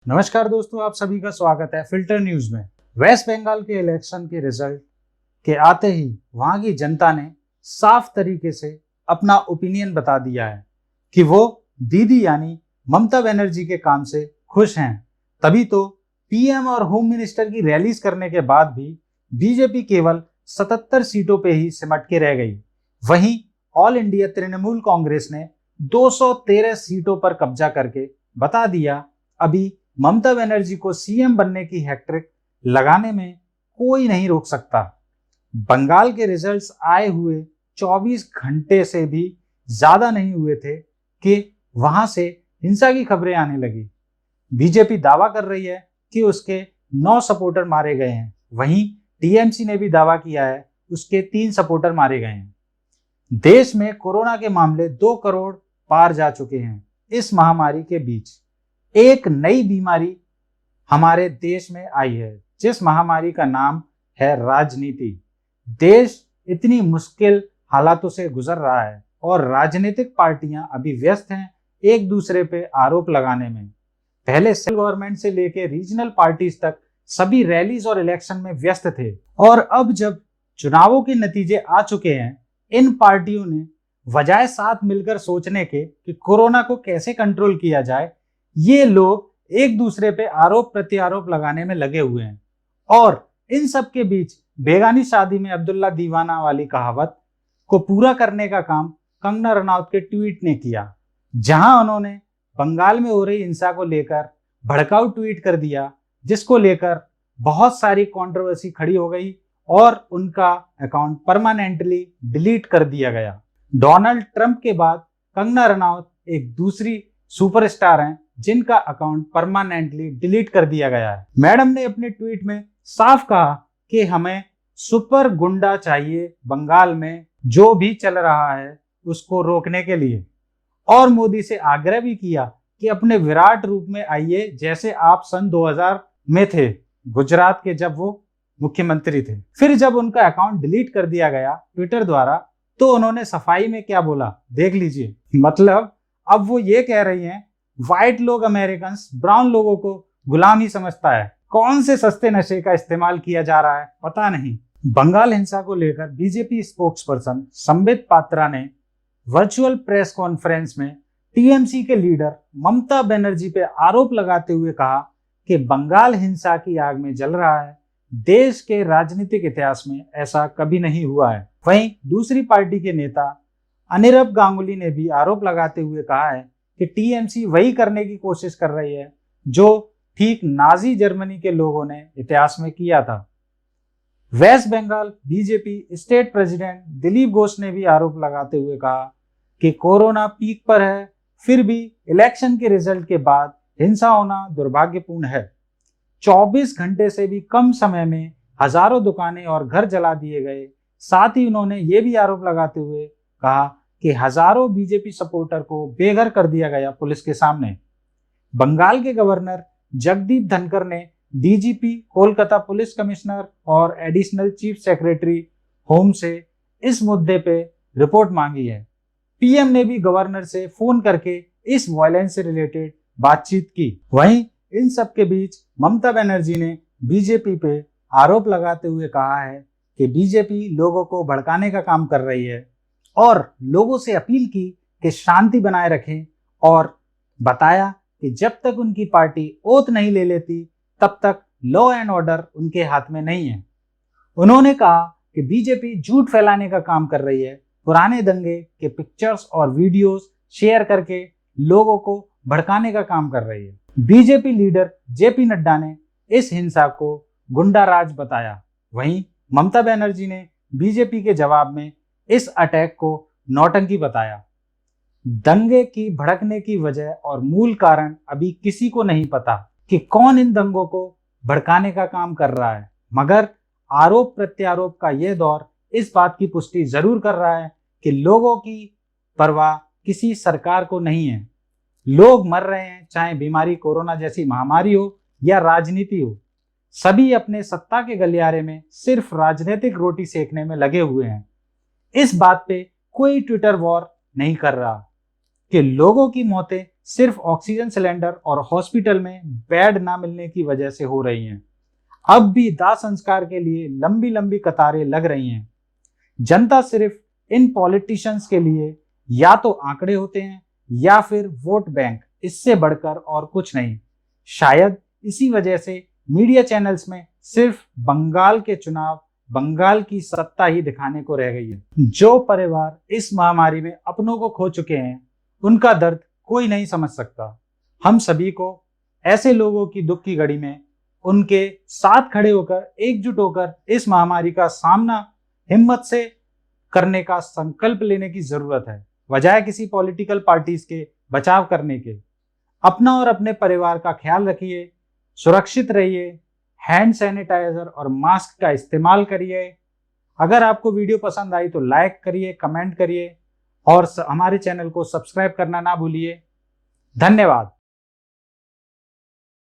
नमस्कार दोस्तों, आप सभी का स्वागत है फिल्टर न्यूज में। वेस्ट बंगाल के इलेक्शन के रिजल्ट के आते ही वहां की जनता ने साफ तरीके से अपना ओपिनियन बता दिया है कि वो दीदी यानी ममता बनर्जी के काम से खुश हैं। तभी तो पीएम और होम मिनिस्टर की रैलीज करने के बाद भी बीजेपी केवल 77 सीटों पे ही सिमट के रह गई। वहीं ऑल इंडिया तृणमूल कांग्रेस ने 213 सीटों पर कब्जा करके बता दिया अभी ममता बनर्जी को सीएम बनने की हैट्रिक लगाने में कोई नहीं रोक सकता। बंगाल के रिजल्ट्स आए हुए 24 घंटे से भी ज्यादा नहीं हुए थे कि वहां से हिंसा की खबरें आने लगी। बीजेपी दावा कर रही है कि उसके 9 सपोर्टर मारे गए हैं, वहीं टीएमसी ने भी दावा किया है उसके 3 सपोर्टर मारे गए हैं। देश में कोरोना के मामले 2 करोड़ पार जा चुके हैं। इस महामारी के बीच एक नई बीमारी हमारे देश में आई है, जिस महामारी का नाम है राजनीति। देश इतनी मुश्किल हालातों से गुजर रहा है और राजनीतिक पार्टियां अभी व्यस्त हैं एक दूसरे पे आरोप लगाने में। पहले सेंट्रल गवर्नमेंट से लेकर रीजनल पार्टीज तक सभी रैलीज और इलेक्शन में व्यस्त थे, और अब जब चुनावों के नतीजे आ चुके हैं, इन पार्टियों ने बजाय साथ मिलकर सोचने के कि कोरोना को कैसे कंट्रोल किया जाए, ये लोग एक दूसरे पे आरोप प्रत्यारोप लगाने में लगे हुए हैं। और इन सब के बीच बेगानी शादी में अब्दुल्ला दीवाना वाली कहावत को पूरा करने का काम कंगना रनौत के ट्वीट ने किया, जहां उन्होंने बंगाल में हो रही हिंसा को लेकर भड़काऊ ट्वीट कर दिया, जिसको लेकर बहुत सारी कंट्रोवर्सी खड़ी हो गई और उनका अकाउंट परमानेंटली डिलीट कर दिया गया। डोनाल्ड ट्रंप के बाद कंगना रनौत एक दूसरी सुपरस्टार हैं जिनका अकाउंट परमानेंटली डिलीट कर दिया गया है। मैडम ने अपने ट्वीट में साफ कहा कि हमें सुपर गुंडा चाहिए बंगाल में, जो भी चल रहा है उसको रोकने के लिए, और मोदी से आग्रह भी किया कि अपने विराट रूप में आइए, जैसे आप सन 2000 में थे गुजरात के, जब वो मुख्यमंत्री थे। फिर जब उनका अकाउंट डिलीट कर दिया गया ट्विटर द्वारा, तो उन्होंने सफाई में क्या बोला देख लीजिए। मतलब अब वो ये कह रही हैं व्हाइट लोग अमेरिकन ब्राउन लोगों को गुलाम ही समझता है। कौन से सस्ते नशे का इस्तेमाल किया जा रहा है पता नहीं। बंगाल हिंसा को लेकर BJP spokes person Sambit Patra ने वर्चुअल प्रेस कॉन्फ्रेंस में टीएमसी के लीडर ममता बनर्जी पे आरोप लगाते हुए कहा कि बंगाल हिंसा की आग में जल रहा है। देश के राजनीतिक इतिहास में ऐसा कभी नहीं हुआ है। वहीं दूसरी पार्टी के नेता अनिरब गांगुली ने भी आरोप लगाते हुए कहा है कि टीएमसी वही करने की कोशिश कर रही है जो ठीक नाजी जर्मनी के लोगों ने इतिहास में किया था। West Bengal BJP state president Dilip Ghosh ने भी आरोप लगाते हुए कहा कि कोरोना पीक पर है, फिर भी इलेक्शन के रिजल्ट के बाद हिंसा होना दुर्भाग्यपूर्ण है। 24 घंटे से भी कम समय में हजारों दुकानें और घर जला दिए गए। साथ ही उन्होंने ये भी आरोप लगाते हुए कहा कि हजारों बीजेपी सपोर्टर को बेघर कर दिया गया पुलिस के सामने। बंगाल के गवर्नर जगदीप धनखड़ ने डीजीपी, कोलकाता पुलिस कमिश्नर और एडिशनल चीफ सेक्रेटरी होम से इस मुद्दे पे रिपोर्ट मांगी है। पीएम ने भी गवर्नर से फोन करके इस वायलेंस से रिलेटेड बातचीत की। वहीं इन सब के बीच ममता बनर्जी ने बीजेपी पे आरोप लगाते हुए कहा है कि बीजेपी लोगों को भड़काने का काम कर रही है और लोगों से अपील की कि शांति बनाए रखें, और बताया कि जब तक उनकी पार्टी ओथ नहीं ले लेती तब तक लॉ एंड ऑर्डर उनके हाथ में नहीं है। उन्होंने कहा कि बीजेपी झूठ फैलाने का काम कर रही है, पुराने दंगे के पिक्चर्स और वीडियोस शेयर करके लोगों को भड़काने का काम कर रही है। बीजेपी लीडर जेपी नड्डा ने इस हिंसा को गुंडा राज बताया। वहीं ममता बनर्जी ने बीजेपी के जवाब में इस अटैक को नौटंकी बताया। दंगे की भड़कने की वजह और मूल कारण अभी किसी को नहीं पता कि कौन इन दंगों को भड़काने का काम कर रहा है, मगर आरोप प्रत्यारोप का यह दौर इस बात की पुष्टि जरूर कर रहा है कि लोगों की परवाह किसी सरकार को नहीं है। लोग मर रहे हैं, चाहे बीमारी कोरोना जैसी महामारी हो या राजनीति हो, सभी अपने सत्ता के गलियारे में सिर्फ राजनीतिक रोटी सेकने में लगे हुए हैं। इस बात पे कोई ट्विटर वॉर नहीं कर रहा। कि लोगों की मौतें सिर्फ ऑक्सीजन सिलेंडर और हॉस्पिटल में बेड ना मिलने की वजह से हो रही हैं। अब भी दाह संस्कार के लिए लंबी लंबी कतारें लग रही हैं। जनता सिर्फ इन पॉलिटिशियंस के लिए या तो आंकड़े होते हैं या फिर वोट बैंक, इससे बढ़कर और कुछ नहीं। शायद इसी वजह से मीडिया चैनल्स में सिर्फ बंगाल के चुनाव, बंगाल की सत्ता ही दिखाने को रह गई है। जो परिवार इस महामारी में अपनों को खो चुके हैं, उनका दर्द कोई नहीं समझ सकता। हम सभी को ऐसे लोगों की दुख की घड़ी में उनके साथ खड़े होकर, एकजुट होकर इस महामारी का सामना हिम्मत से करने का संकल्प लेने की जरूरत है, बजाय किसी पॉलिटिकल पार्टीज के बचाव करने के। अपना और अपने परिवार का ख्याल रखिए, सुरक्षित रहिए, हैंड सैनिटाइजर और मास्क का इस्तेमाल करिए। अगर आपको वीडियो पसंद आई तो लाइक करिए, कमेंट करिए और हमारे चैनल को सब्सक्राइब करना ना भूलिए। धन्यवाद।